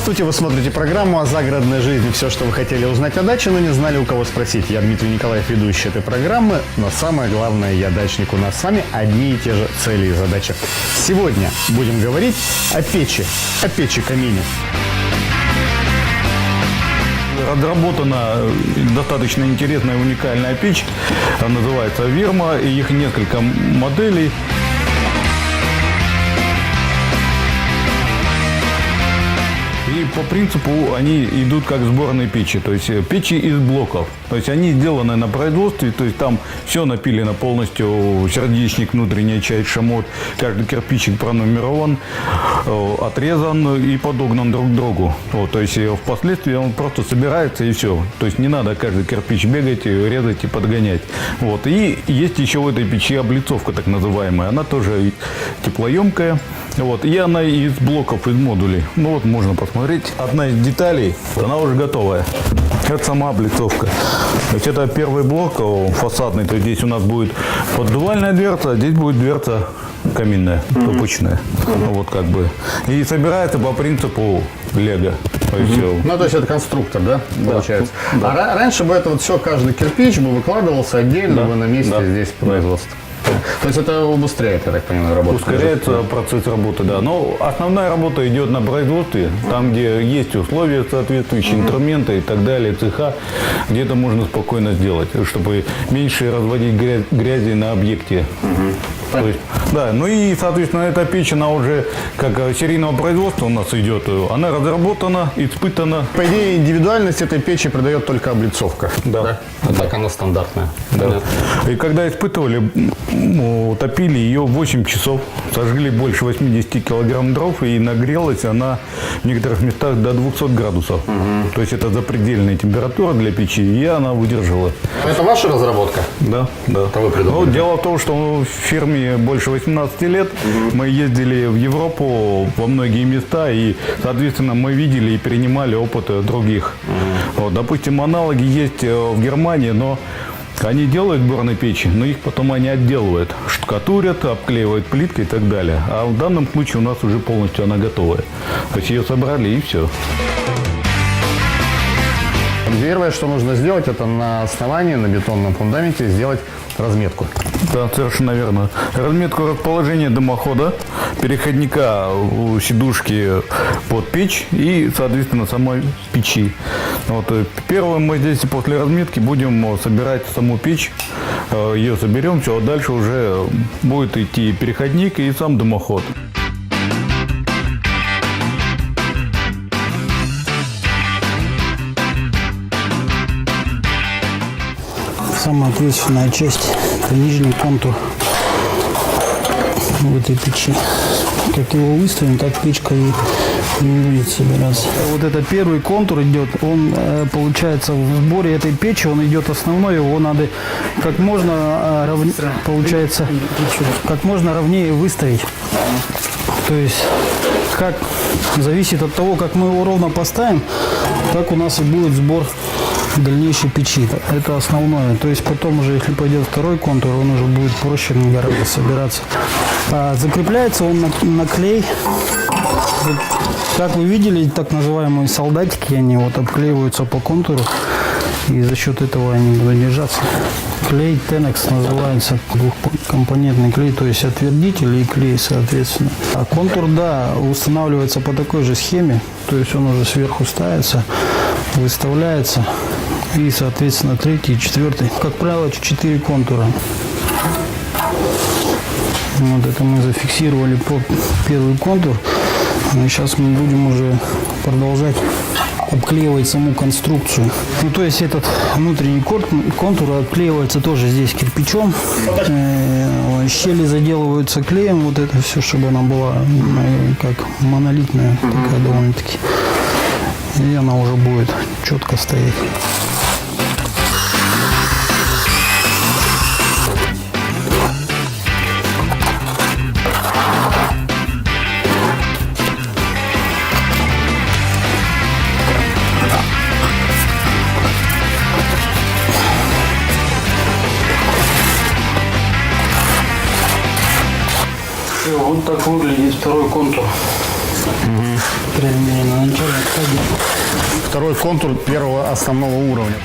Здравствуйте, вы смотрите программу о загородной жизни. Все, что вы хотели узнать о даче, но не знали, у кого спросить. Я Дмитрий Николаев, ведущий этой программы. Но самое главное, я дачник. У нас с вами одни и те же цели и задачи. Сегодня будем говорить о печи-камине. Разработана достаточно интересная и уникальная печь. Она называется Верма. Их несколько моделей. И по принципу они идут как сборные печи, то есть печи из блоков. То есть они сделаны на производстве, то есть там все напилено полностью, сердечник, внутренняя часть, шамот, каждый кирпичик пронумерован, отрезан и подогнан друг к другу. Вот, то есть впоследствии он просто собирается и все. То есть не надо каждый кирпич бегать, резать и подгонять. Вот. И есть еще в этой печи облицовка так называемая, она тоже теплоемкая. Вот. И она из блоков, из модулей. Ну вот можно посмотреть. Одна из деталей, она уже готовая. Это сама облицовка. То есть это первый блок фасадный. То есть здесь у нас будет поддувальная дверца, а здесь будет дверца каминная, тупочная. Вот как бы. И собирается по принципу лего. Ну, то есть это конструктор, да, получается? Да. А раньше бы это вот все, каждый кирпич бы выкладывался отдельно, вы на месте здесь производства. То есть это убыстряет, я так понимаю, работу? Ускоряется процесс работы, да. Но основная работа идет на производстве, там, где есть условия соответствующие, инструменты и так далее, цеха, где это можно спокойно сделать, чтобы меньше разводить грязи на объекте. То есть, да, ну и, соответственно, эта печь, она уже как серийного производства у нас идет, она разработана, испытана. По идее, индивидуальность этой печи придает только облицовка. Да. А так она стандартная. Да. И когда испытывали, топили ее 8 часов, сожгли больше 80 килограмм дров, и нагрелась она в некоторых местах до 200 градусов. То есть это запредельная температура для печи, и она выдержала. Это ваша разработка? Да, да. Это вы придумали? Но дело в том, что в фирме больше 18 лет, мы ездили в Европу во многие места, и, соответственно, мы видели и перенимали опыт других. Вот, допустим, аналоги есть в Германии, но они делают сборные печи, но их потом они отделывают, штукатурят, обклеивают плиткой и так далее. А в данном случае у нас уже полностью она готовая. То есть ее собрали и все. Первое, что нужно сделать, это на основании, на бетонном фундаменте сделать разметку. Да, совершенно верно. Разметку расположения дымохода, переходника у сидушки под печь и, соответственно, самой печи. Вот. Первым мы здесь после разметки будем собирать саму печь. Ее соберем, все, а дальше уже будет идти переходник и сам дымоход. Самая ответственная часть – это нижний контур в этой печи. Как его выставим, так печка и не будет собираться. Вот это первый контур идет, он получается в сборе этой печи, он идет основной, его надо как можно ровнее выставить. То есть как зависит от того, как мы его ровно поставим, так у нас и будет сбор дальнейшей печи. Это основное. То есть потом уже, если пойдет второй контур, он уже будет проще гораздо собираться. Закрепляется он на клей. Вот, как вы видели, так называемые солдатики, они вот обклеиваются по контуру, и за счет этого они будут держаться. Клей Tenex называется, двухкомпонентный клей, то есть отвердитель и клей, соответственно. А контур, да, устанавливается по такой же схеме, то есть он уже сверху ставится, выставляется, и, соответственно, третий и четвертый. Как правило, 4 контура. Вот это мы зафиксировали по первый контур. И сейчас мы будем уже продолжать обклеивать саму конструкцию. Ну, то есть этот внутренний контур обклеивается тоже здесь кирпичом. Щели заделываются клеем. Вот это все, чтобы она была как монолитная, такая довольно-таки. И она уже будет четко стоять. Вот так выглядит второй контур. По крайней мере, на начальной стадии. Второй контур первого основного уровня.